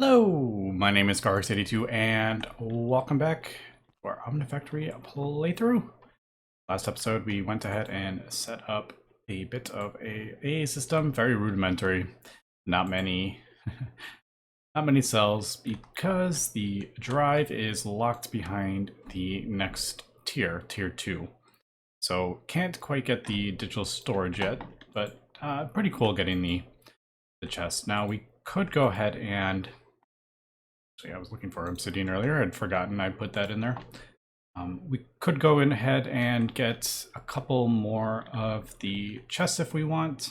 Hello, my name is Garx82 and welcome back to our Omnifactory playthrough. Last episode we went ahead and set up a bit of a system, very rudimentary, not many not many cells because the drive is locked behind the next tier, tier 2. So can't quite get the digital storage yet, but pretty cool getting the chest. Now we could go ahead and I was looking for obsidian earlier. I'd forgotten I put that in there. We could go ahead and get a couple more of the chests if we want.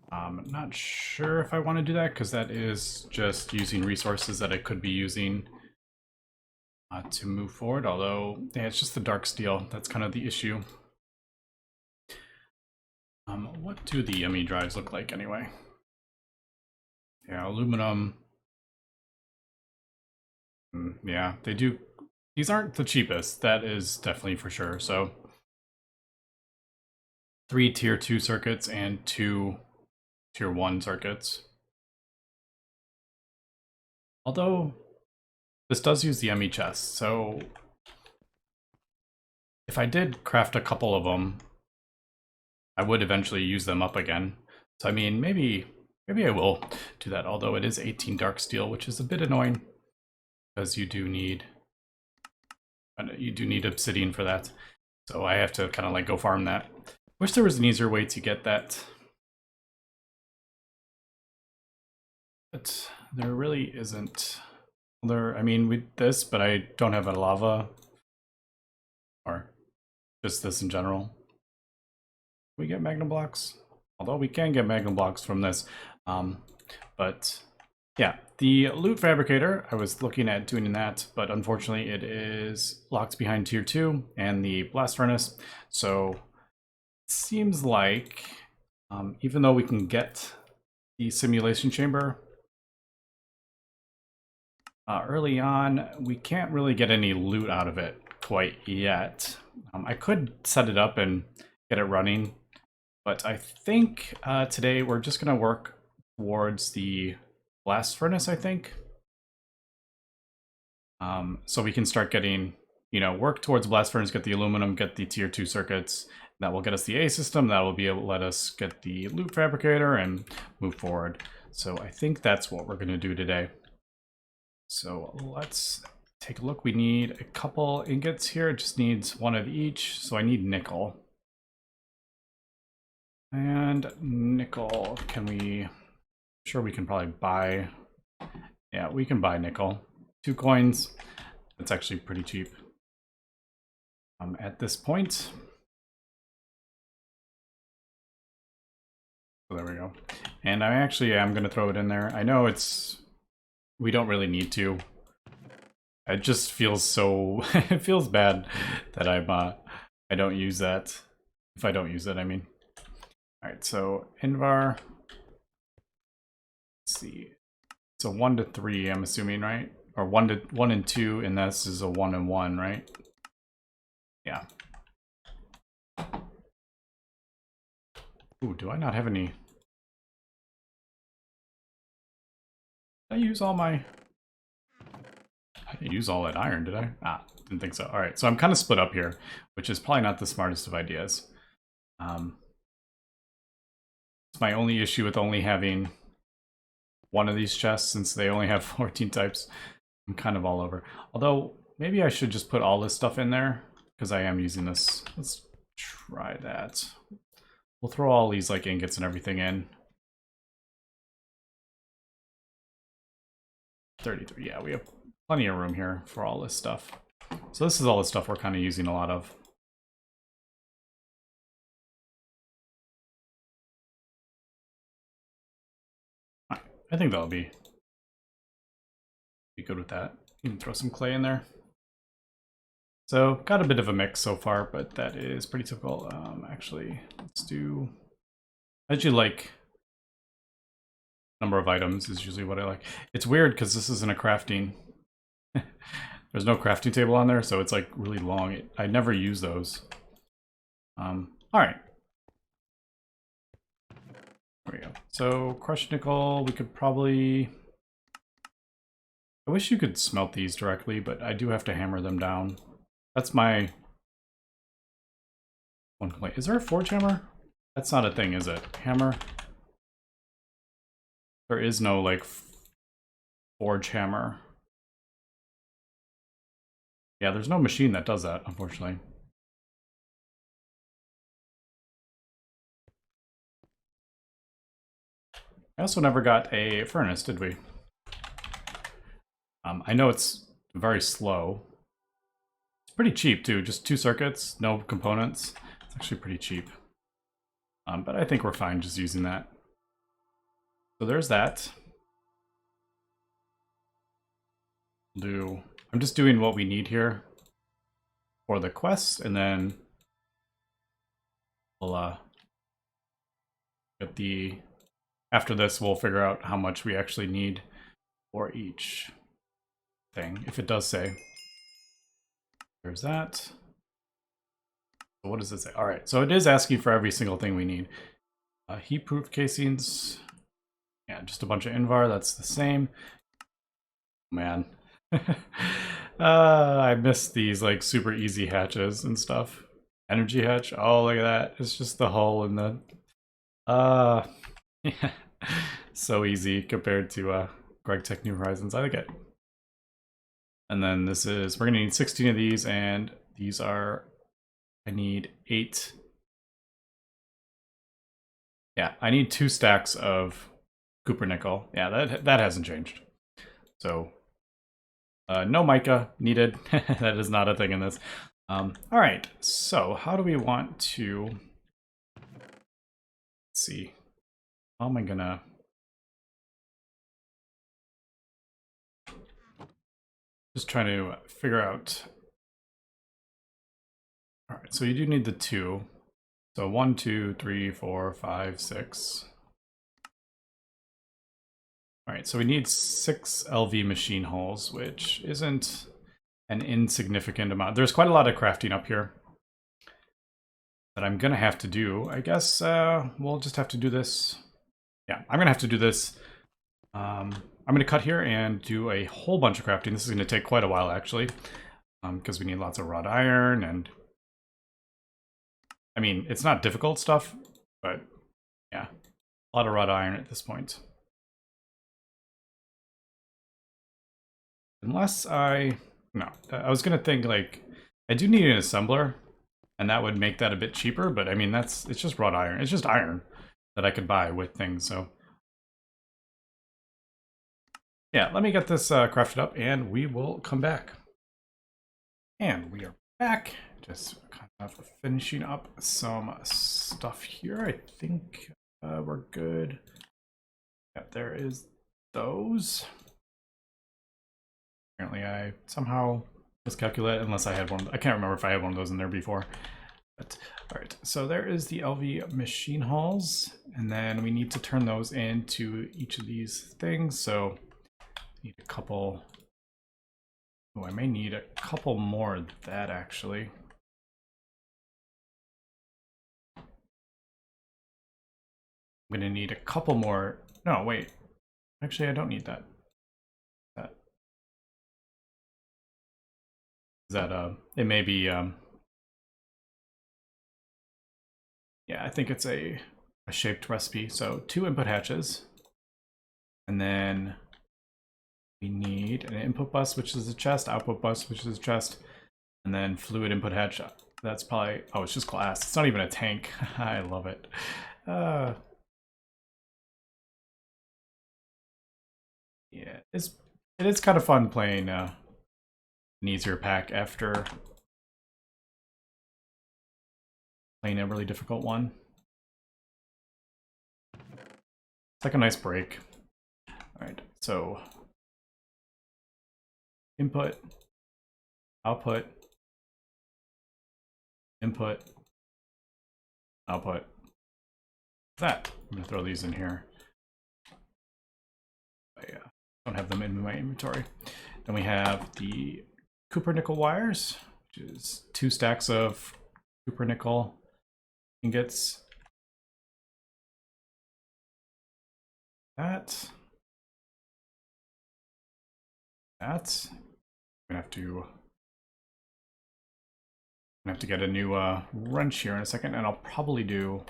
I'm not sure if I want to do that because that is just using resources that I could be using to move forward. Although, yeah, it's just the dark steel. That's kind of the issue. What do the ME drives look like anyway? Yeah, aluminum. Yeah, they do. These aren't the cheapest, that is definitely for sure. So 3 tier 2 circuits and 2 tier 1 circuits. Although this does use the ME chest, so if I did craft a couple of them, I would eventually use them up again. So I mean, maybe I will do that, although it is 18 dark steel, which is a bit annoying. Because you do need obsidian for that, so I have to kind of like go farm that. Wish there was an easier way to get that, but there really isn't. I mean, with this, but I don't have a lava, or just this in general. We get magnum blocks, although we can get magnum blocks from this, but. Yeah, the loot fabricator, I was looking at doing that, but unfortunately it is locked behind tier 2 and the blast furnace. So it seems like, even though we can get the simulation chamber early on, we can't really get any loot out of it quite yet. I could set it up and get it running, but I think today we're just going to work towards the blast furnace, I think. So we can start getting, work towards blast furnace, get the aluminum, get the tier 2 circuits. That will get us the A system. That will be able to let us get the loot fabricator and move forward. So I think that's what we're going to do today. So let's take a look. We need a couple ingots here. It just needs one of each. So I need nickel. And nickel, sure we can probably buy. Yeah, we can buy nickel. 2 coins. That's actually pretty cheap at this point. So there we go. And I actually am going to throw it in there. I know we don't really need to. It just feels so, it feels bad that I don't use that. If I don't use it, I mean. All right, so Invar. Let's see. It's a 1 to 3, I'm assuming, right? Or 1 and 2, and this is a 1 and 1, right? Yeah. Ooh, do I not have any? Did I use all my? I didn't use all that iron, did I? Ah, didn't think so. All right, so I'm kind of split up here, which is probably not the smartest of ideas. It's my only issue with only having one of these chests, since they only have 14 types. I'm kind of all over. Although, maybe I should just put all this stuff in there, because I am using this. Let's try that. We'll throw all these like ingots and everything in. 33, yeah, we have plenty of room here for all this stuff. So this is all the stuff we're kind of using a lot of. I think that'll be good with that. You can throw some clay in there. So got a bit of a mix so far, but that is pretty typical. Actually, let's do. I usually like number of items is usually what I like. It's weird because this isn't a crafting. There's no crafting table on there, so it's like really long. I never use those. All right. There we go. So crushed nickel, we could probably I wish you could smelt these directly, but I do have to hammer them down. That's my one complaint. Is there a forge hammer? That's not a thing, is it? Hammer? There is no, like, forge hammer. Yeah, there's no machine that does that, unfortunately. I also never got a furnace, did we? I know it's very slow. It's pretty cheap, too. Just 2 circuits, no components. It's actually pretty cheap. But I think we're fine just using that. So there's that. I'm just doing what we need here for the quest, and then we'll get the... After this, we'll figure out how much we actually need for each thing, if it does say. There's that. So what does it say? All right, so it is asking for every single thing we need. Heat-proof casings. Yeah, just a bunch of Invar, that's the same. Man. I miss these like super easy hatches and stuff. Energy hatch, oh look at that. It's just the hull and the... yeah. So easy compared to Gregtech New Horizons, I like it. And then this is, we're gonna need 16 of these, and these are, I need 8. Yeah, I need 2 stacks of Cooper nickel. Yeah, that hasn't changed. So, no mica needed. That is not a thing in this. All right, so how do we want to, let's see, how am I gonna, just trying to figure out. All right, so you do need the 2. So 1, 2, 3, 4, 5, 6. All right, so we need 6 LV machine holes, which isn't an insignificant amount. There's quite a lot of crafting up here that I'm gonna have to do. I guess we'll just have to do this. Yeah, I'm gonna have to do this. I'm gonna cut here and do a whole bunch of crafting. This is gonna take quite a while, actually, because we need lots of wrought iron and... I mean, it's not difficult stuff, but yeah, a lot of wrought iron at this point. Unless I was gonna think like I do need an assembler, and that would make that a bit cheaper. But I mean, it's just wrought iron. It's just iron that I could buy with things. So yeah, let me get this crafted up, and we will come back. And we are back. Just kind of finishing up some stuff here. I think we're good. Yeah, there is those. Apparently I somehow miscalculated, unless I had one. I can't remember if I had one of those in there before. But, all right, so there is the LV machine halls, and then we need to turn those into each of these things. So need a couple. Oh, I may need a couple more of that actually. I'm gonna need a couple more. No, wait. Actually, I don't need that. Is that it may be yeah, I think it's a shaped recipe. So 2 input hatches, and then we need an input bus, which is a chest, output bus, which is a chest, and then fluid input hatch. That's probably, oh, it's just glass. It's not even a tank. I love it. Yeah, it is kind of fun playing an easier pack after playing a really difficult one. It's like a nice break. All right, so input, output, input, output. That, I'm gonna throw these in here. I don't have them in my inventory. Then we have the Cooper nickel wires, which is 2 stacks of Cooper nickel ingots. That. that. I'm gonna have to get a new wrench here in a second, and I'll probably do.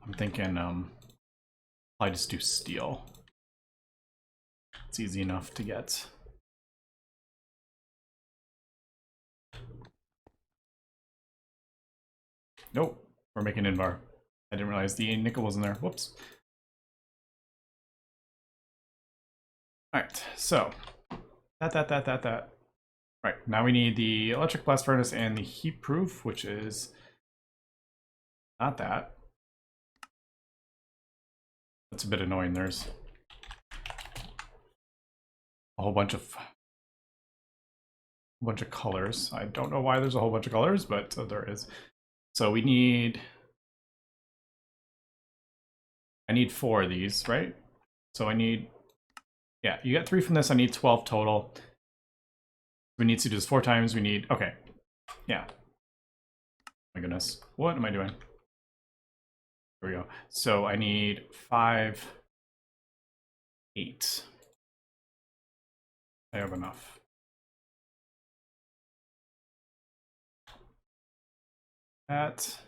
I'm thinking probably just do steel. It's easy enough to get. Nope, we're making Invar. I didn't realize the nickel was in there. Whoops. Alright, so that. Right, now we need the electric blast furnace and the heat proof, which is not that. That's a bit annoying. There's a whole bunch of colors. I don't know why there's a whole bunch of colors, but there is. So we need. I need 4 of these, right? So I need. Yeah, you got 3 from this. I need 12 total. We need to do this 4 times. We need. Okay. Yeah. My goodness. What am I doing? There we go. So I need 5, 8. I have enough. That.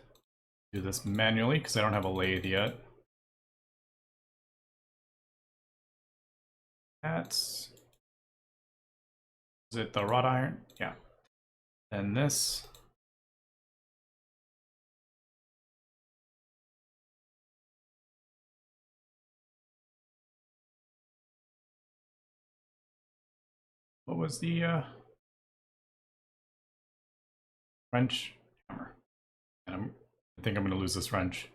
Do this manually because I don't have a lathe yet. That's. Is it the wrought iron? Yeah. Then this. What was the wrench hammer? And I think I'm going to lose this wrench.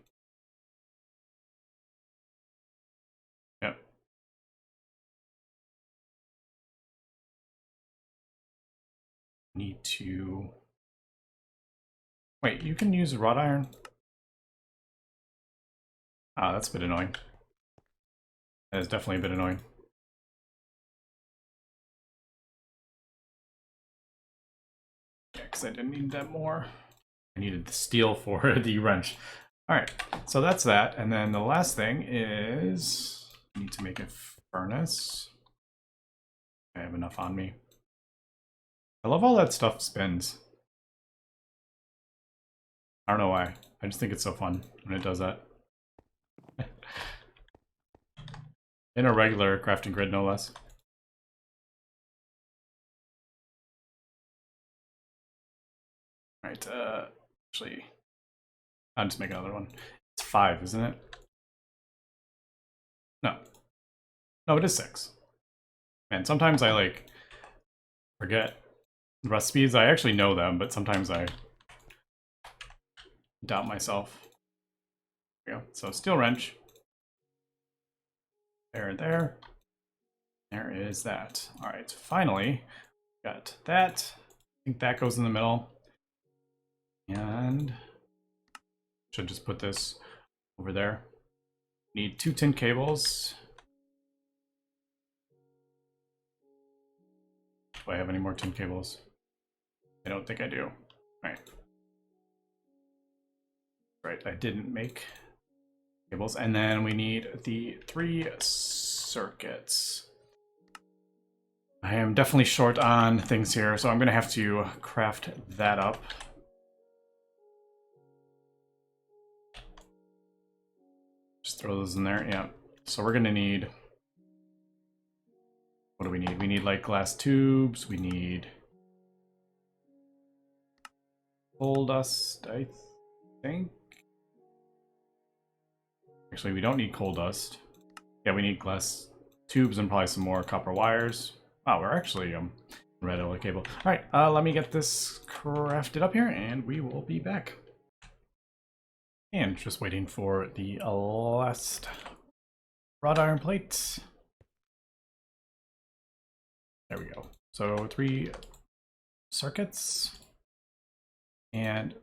Yep. Need to. Wait, you can use wrought iron? Ah, that's a bit annoying. That is definitely a bit annoying. Yeah, because I didn't need that more. I needed the steel for the wrench. Alright, so that's that. And then the last thing is I need to make a furnace. I have enough on me. I love all that stuff spins. I don't know why. I just think it's so fun when it does that. In a regular crafting grid, no less. Right, actually, I'll just make another one. It's 5, isn't it? No. No, it is 6. Man, sometimes I, like, forget recipes. I actually know them, but sometimes I doubt myself. There we go. So, steel wrench. There. There is that. All right, finally, got that. I think that goes in the middle. And should just put this over there. Need 2 tin cables. Do I have any more tin cables? I don't think I do. All right, I didn't make cables. And then we need the 3 circuits. I am definitely short on things here, so I'm going to have to craft that up. Just throw those in there, yeah. So we're going to need... What do we need? We need, like, glass tubes. We need coal dust, I think. Actually, we don't need coal dust. Yeah, we need glass tubes and probably some more copper wires. Wow, we're actually red oil cable. All right, let me get this crafted up here, and we will be back. And just waiting for the last wrought iron plate. There we go. So 3 circuits, and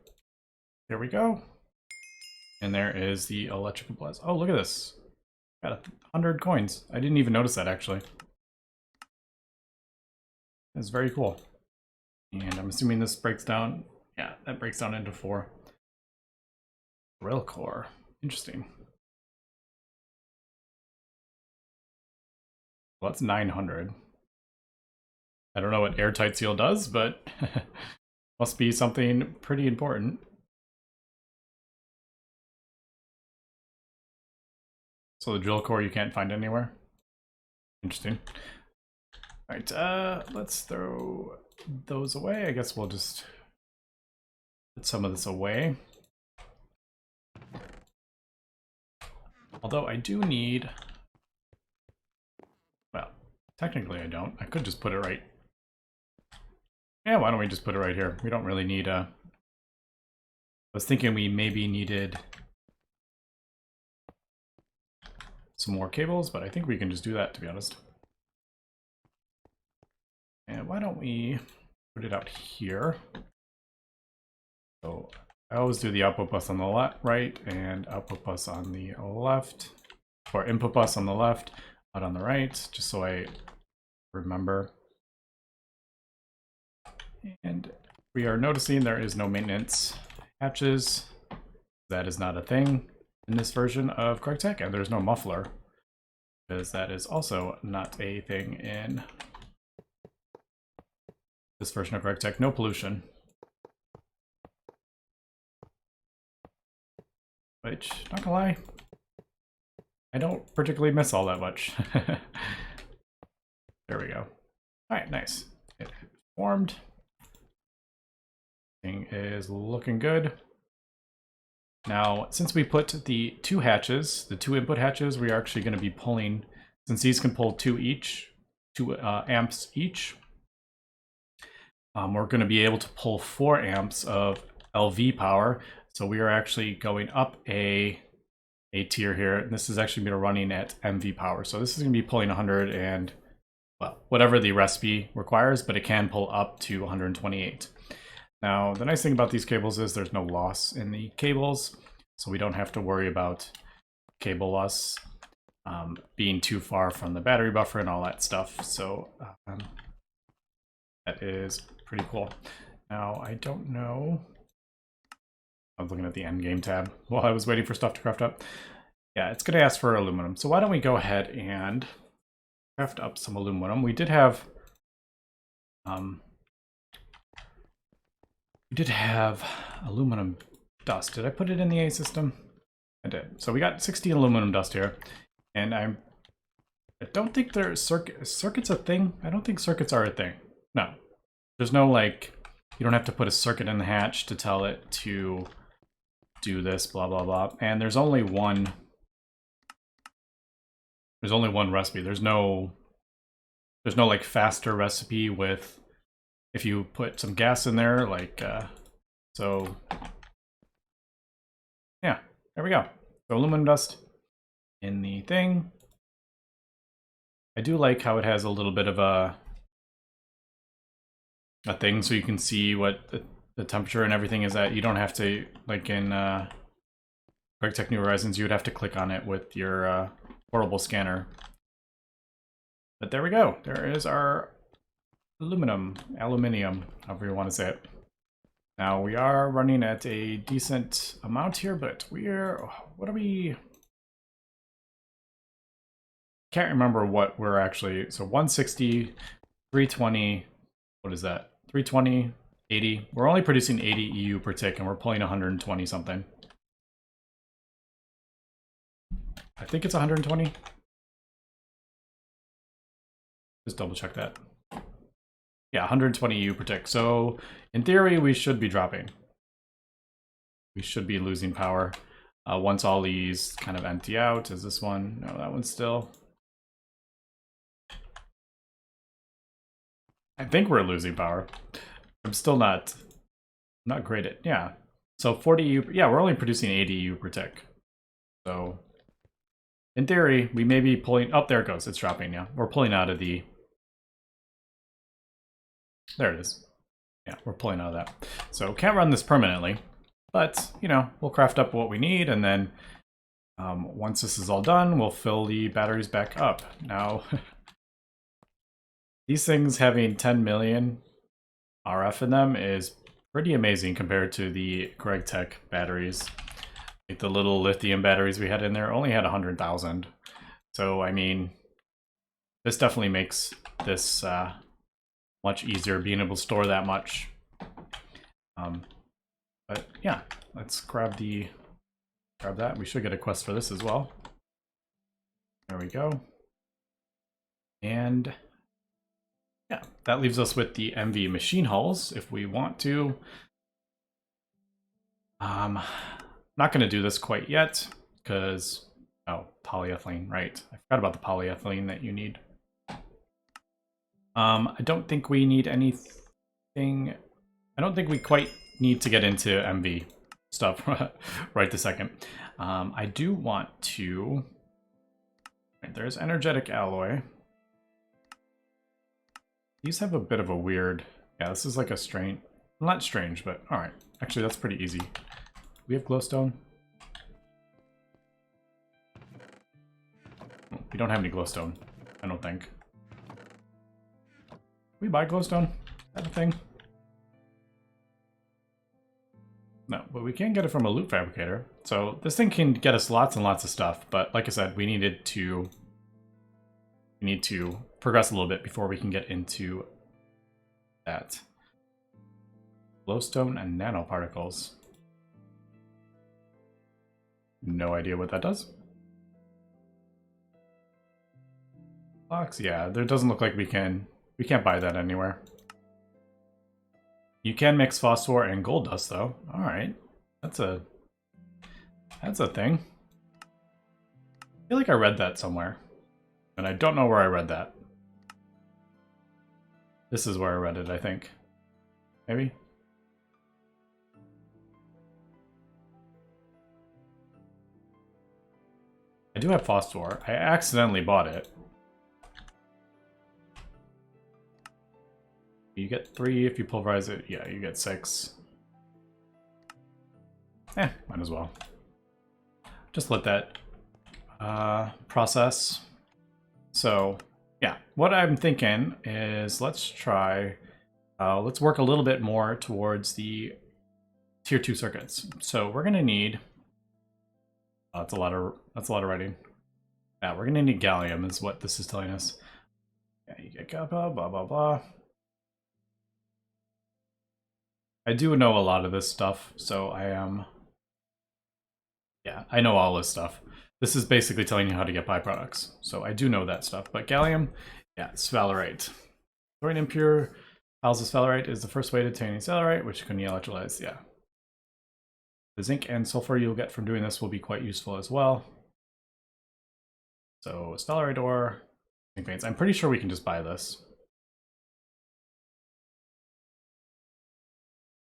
there we go. And there is the electrical blast. Oh, look at this. Got 100 coins. I didn't even notice that, actually. That's very cool. And I'm assuming this breaks down. Yeah, that breaks down into 4. Drill core. Interesting. Well, that's 900. I don't know what airtight seal does, but must be something pretty important. So the drill core you can't find anywhere. Interesting. All right, let's throw those away. I guess we'll just put some of this away. Although I do need, well, technically I don't. I could just put it right. Yeah, why don't we just put it right here? We don't really need a, I was thinking we maybe needed some more cables, but I think we can just do that, to be honest. And why don't we put it out here? So I always do the output bus on the right and output bus on the left, or input bus on the left, out on the right, just so I remember. And we are noticing there is no maintenance hatches. That is not a thing in this version of Gregtech, and there's no muffler, because that is also not a thing in this version of Gregtech. No pollution. Which, not gonna lie, I don't particularly miss all that much. There we go. Alright, nice. It formed. Thing is looking good. Now, since we put the two hatches, the two input hatches, we are actually going to be pulling, since these can pull 2 amps each, we're going to be able to pull 4 amps of LV power. So we are actually going up a tier here. And this is actually going to be running at MV power. So this is going to be pulling 100 and, well, whatever the recipe requires, but it can pull up to 128. Now, the nice thing about these cables is there's no loss in the cables, so we don't have to worry about cable loss being too far from the battery buffer and all that stuff. So that is pretty cool. Now, I don't know. I was looking at the end game tab while I was waiting for stuff to craft up. Yeah, it's going to ask for aluminum. So why don't we go ahead and craft up some aluminum. We did have aluminum dust. Did I put it in the A system? I did. So we got 60 aluminum dust here, and I don't think there's circuits a thing. I don't think circuits are a thing. No, there's no, like, you don't have to put a circuit in the hatch to tell it to do this, blah blah blah. And there's only one recipe. There's no like faster recipe with, if you put some gas in there, like, so, yeah, there we go. So aluminum dust in the thing. I do like how it has a little bit of a thing so you can see what the temperature and everything is at. You don't have to, like in Gregtech New Horizons, you would have to click on it with your portable scanner. But there we go. There is our aluminium, however you want to say it. Now we are running at a decent amount here, but what are we? Can't remember what we're actually, so 160, 320, what is that? 320, 80. We're only producing 80 EU per tick, and we're pulling 120 something. I think it's 120. Just double check that. Yeah, 120 EU per tick. So in theory, we should be dropping. We should be losing power once all these kind of empty out. Is this one? No, that one's still. I think we're losing power. I'm still not great at, yeah. So 40 EU, yeah, we're only producing 80 EU per tick. So in theory, we may be pulling, oh, there it goes, it's dropping, yeah. We're pulling out of the, there it is. Yeah, we're pulling out of that. So can't run this permanently, but, you know, we'll craft up what we need, and then once this is all done, we'll fill the batteries back up. Now, these things having 10 million RF in them is pretty amazing compared to the Gregtech batteries. Like the little lithium batteries we had in there only had 100,000. So, I mean, this definitely makes this much easier, being able to store that much. But yeah, let's grab that. We should get a quest for this as well. There we go. And yeah, that leaves us with the MV machine hulls if we want to. Not going to do this quite yet because, oh, polyethylene, right. I forgot about the polyethylene that you need. I don't think we need anything. I don't think we quite need to get into MV stuff right this second. I do want to. Right, there's energetic alloy. These have a bit of a weird. Yeah, this is like a strange. Not strange, but all right. Actually, that's pretty easy. We have glowstone. We don't have any glowstone, I don't think. We buy glowstone? Is that a thing? No, but we can get it from a loot fabricator. So this thing can get us lots and lots of stuff, but like I said, we need to progress a little bit before we can get into that. Glowstone and nanoparticles. No idea what that does. Box, yeah, there doesn't look like we can't buy that anywhere. You can mix phosphor and gold dust though. All right, that's a thing. I feel like I read that somewhere, and I don't know where I read that. This is where I read it, I think. Maybe. I do have phosphor. I accidentally bought it. You get 3 if you pulverize it. Yeah, you get 6. Might as well. Just let that process. So, yeah, what I'm thinking is let's try, let's work a little bit more towards the tier 2 circuits. So we're gonna need, that's a lot of writing. Yeah, we're gonna need gallium is what this is telling us. Yeah, you get kappa, blah, blah, blah. I do know a lot of this stuff, so I am... Yeah, I know all this stuff. This is basically telling you how to get byproducts, so I do know that stuff. But gallium, yeah, sphalerite. Thorium impure houses sphalerite is the first way to obtain sphalerite, which can be electrolyzed, yeah. The zinc and sulfur you'll get from doing this will be quite useful as well. So, sphalerite ore, zinc veins. I'm pretty sure we can just buy this.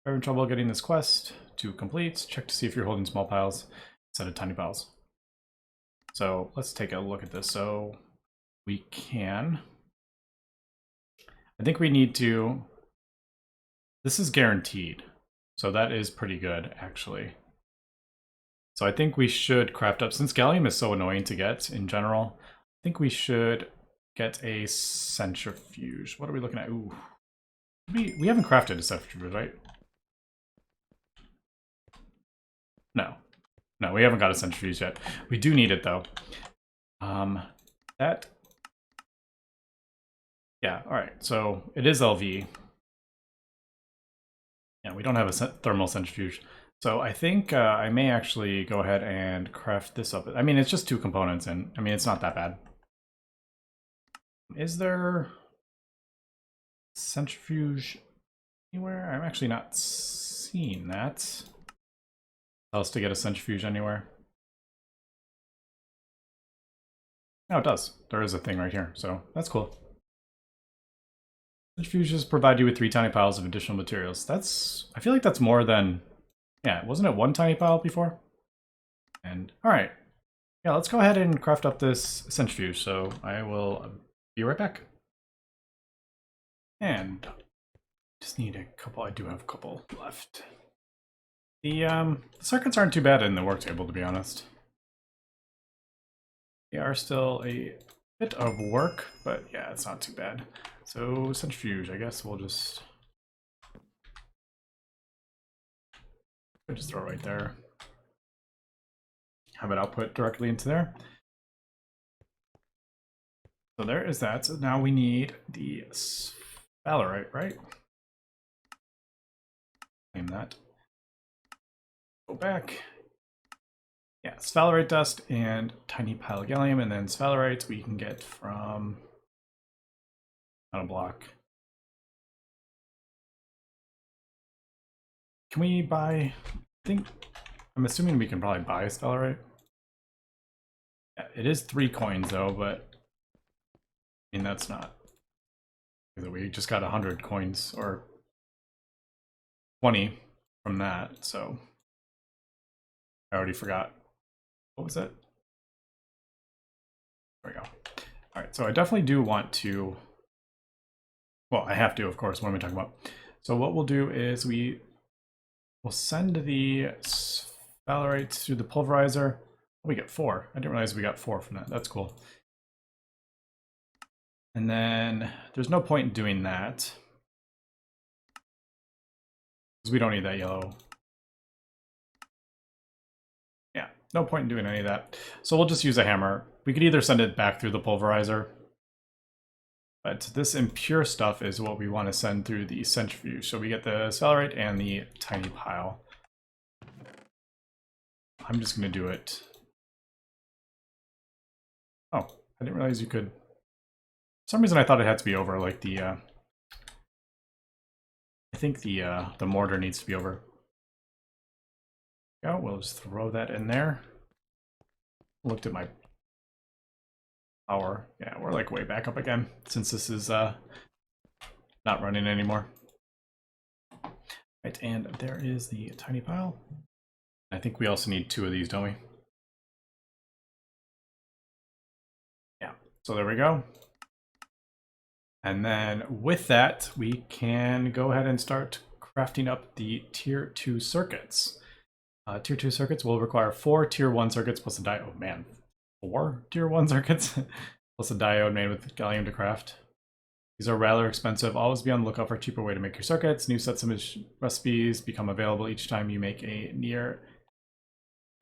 If you're having trouble getting this quest to complete, check to see if you're holding small piles instead of tiny piles. So let's take a look at this. So we can, I think we need to, this is guaranteed. So that is pretty good actually. So I think we should craft up, since gallium is so annoying to get in general, I think we should get a centrifuge. What are we looking at? Ooh, we haven't crafted a centrifuge, right? No, we haven't got a centrifuge yet. We do need it though. Yeah, all right. So it is LV. Yeah, we don't have a thermal centrifuge. So I think I may actually go ahead and craft this up. I mean, it's just 2 components, and I mean, it's not that bad. Is there centrifuge anywhere? I'm actually not seeing that. Else to get a centrifuge anywhere. No, it does. There is a thing right here, so that's cool. Centrifuges provide you with 3 tiny piles of additional materials. That's, I feel like that's more than, yeah, wasn't it 1 tiny pile before? And, all right. Yeah, let's go ahead and craft up this centrifuge, so I will be right back. And just need a couple, I do have a couple left. The circuits aren't too bad in the work table, to be honest. They are still a bit of work, but yeah, it's not too bad. So centrifuge, I guess we'll just throw it right there. Have it output directly into there. So there is that. So now we need the sphalerite, right? Claim that. Go back. Yeah, sphalerite dust and tiny pile of gallium, and then sphalerites we can get from on a block. Can we buy? I'm assuming we can probably buy sphalerite. Yeah, it is 3 coins though, but I mean that's not. We just got 100 coins or 20 from that, so I already forgot. What was it? There we go. All right, so I definitely do want to. Well, I have to, of course. What am I talking about? So what we'll do is we'll send the sphalerites through the pulverizer. We get 4. I didn't realize we got 4 from that. That's cool. And then there's no point in doing that because we don't need that yellow. Yeah, no point in doing any of that. So we'll just use a hammer. We could either send it back through the pulverizer, but this impure stuff is what we want to send through the centrifuge. So we get the sphalerite and the tiny pile. I'm just going to do it. Oh, I didn't realize you could. For some reason I thought it had to be over, like the I think the mortar needs to be over. Yeah, we'll just throw that in there. Looked at my power. Yeah, we're like way back up again since this is not running anymore. Right, and there is the tiny pile. I think we also need 2 of these, don't we? Yeah, so there we go. And then with that, we can go ahead and start crafting up the tier 2 circuits. Tier 2 circuits will require 4 tier 1 circuits plus a diode. Oh man, 4 tier 1 circuits plus a diode made with gallium to craft. These are rather expensive. Always be on the lookout for a cheaper way to make your circuits. New sets of recipes become available each time you make a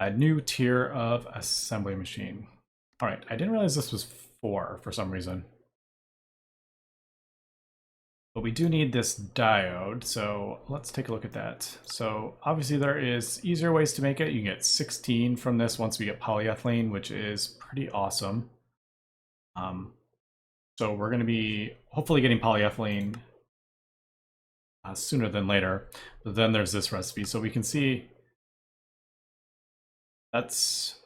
new tier of assembly machine. All right, I didn't realize this was 4 for some reason. But we do need this diode, so let's take a look at that. So obviously there is easier ways to make it. You can get 16 from this once we get polyethylene, which is pretty awesome. So we're going to be hopefully getting polyethylene sooner than later. But then there's this recipe, so we can see that's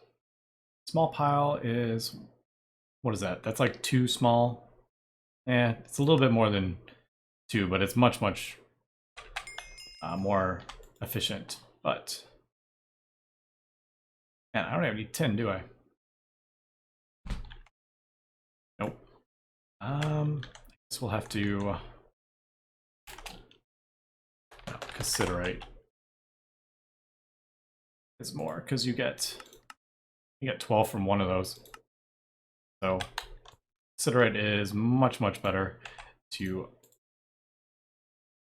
small pile is, what is that? That's like 2 small. It's a little bit more than 2, but it's much more efficient. But man, I don't have any tin, do I? Nope. I guess we'll have to considerate is more because you get 12 from one of those. So considerate is much better to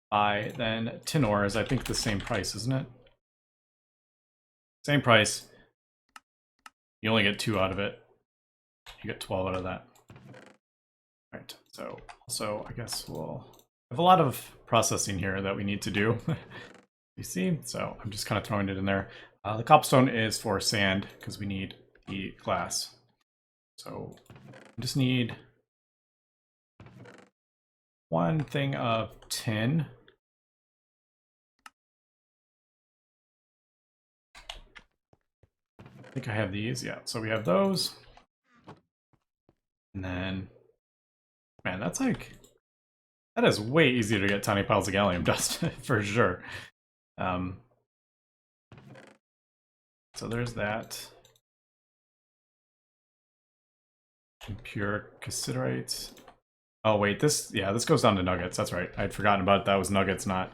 buy than tin ore is, I think, the same price, isn't it? Same price. You only get 2 out of it. You get 12 out of that. Right, so also I guess we'll have a lot of processing here that we need to do. You see, so I'm just kind of throwing it in there. The cobblestone is for sand because we need the glass. So I just need 1 thing of tin. I think I have these, yeah. So we have those. And then, man, that is way easier to get tiny piles of gallium dust, for sure. So there's that. Impure cassiterite. Oh wait, this goes down to nuggets. That's right. I'd forgotten about it. That was nuggets, not.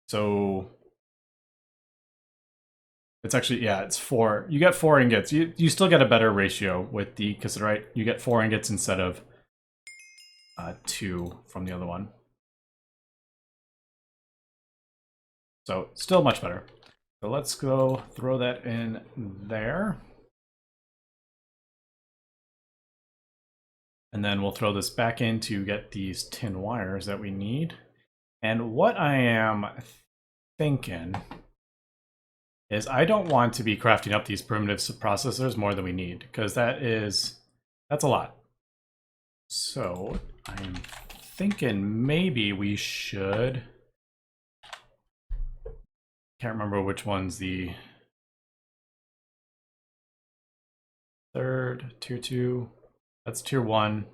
So it's actually, yeah, it's 4. You get 4 ingots. You still get a better ratio with the cassiterite. You get 4 ingots instead of 2 from the other one. So still much better. So let's go throw that in there. And then we'll throw this back in to get these tin wires that we need. And what I am thinking is I don't want to be crafting up these primitive processors more than we need, because that's a lot. So I'm thinking maybe we should, can't remember which one's the third, tier 2, that's tier 1.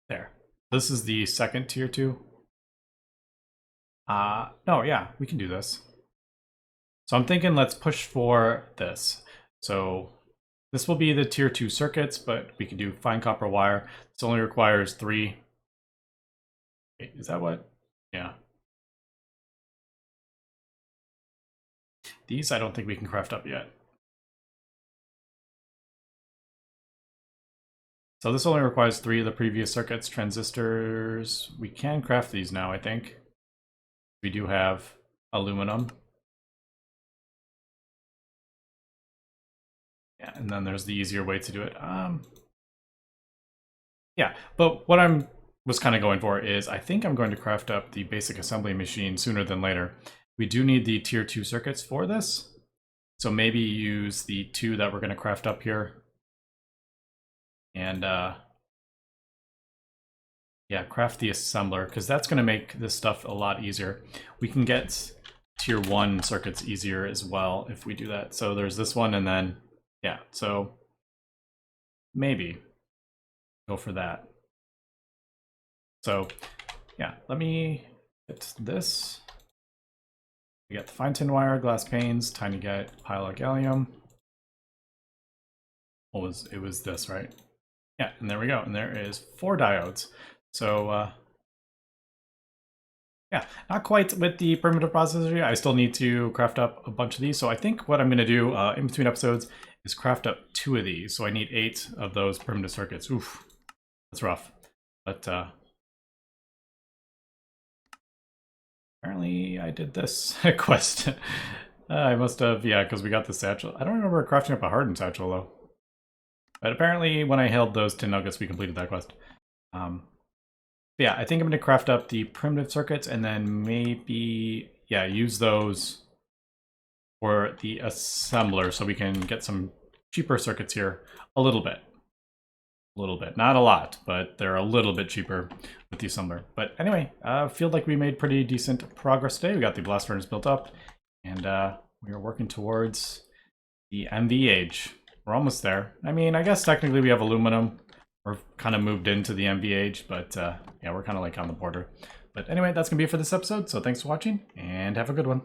There. This is the second tier 2. No, yeah, we can do this. So I'm thinking let's push for this. So this will be the tier 2 circuits, but we can do fine copper wire. This only requires 3. Wait, is that what? Yeah. These I don't think we can craft up yet. So this only requires 3 of the previous circuits. Transistors, we can craft these now, I think. We do have aluminum. Yeah, and then there's the easier way to do it. Yeah, but what I was kind of going for is I think I'm going to craft up the basic assembly machine sooner than later. We do need the tier 2 circuits for this. So maybe use the 2 that we're going to craft up here. And yeah, craft the assembler, because that's going to make this stuff a lot easier. We can get tier 1 circuits easier as well if we do that. So there's this one, and then, yeah, so maybe go for that. So yeah, let me get this. We got the fine tin wire, glass panes, tiny pile of gallium. It was this, right? Yeah, and there we go. And there is 4 diodes. So yeah, not quite with the primitive processor. I still need to craft up a bunch of these. So I think what I'm going to do in between episodes is craft up 2 of these. So I need 8 of those primitive circuits. Oof, that's rough. But apparently I did this quest. I must have, yeah, because we got the satchel. I don't remember crafting up a hardened satchel though. But apparently when I held those tin nuggets, we completed that quest. Yeah, I think I'm going to craft up the primitive circuits and then maybe, yeah, use those for the assembler so we can get some cheaper circuits here a little bit. A little bit. Not a lot, but they're a little bit cheaper with the assembler. But anyway, I feel like we made pretty decent progress today. We got the blast furnace built up, and we are working towards the MV age. We're almost there. I mean, I guess technically we have aluminum. We're kind of moved into the MV age, but yeah, we're kind of like on the border. But anyway, that's going to be it for this episode. So thanks for watching, and have a good one.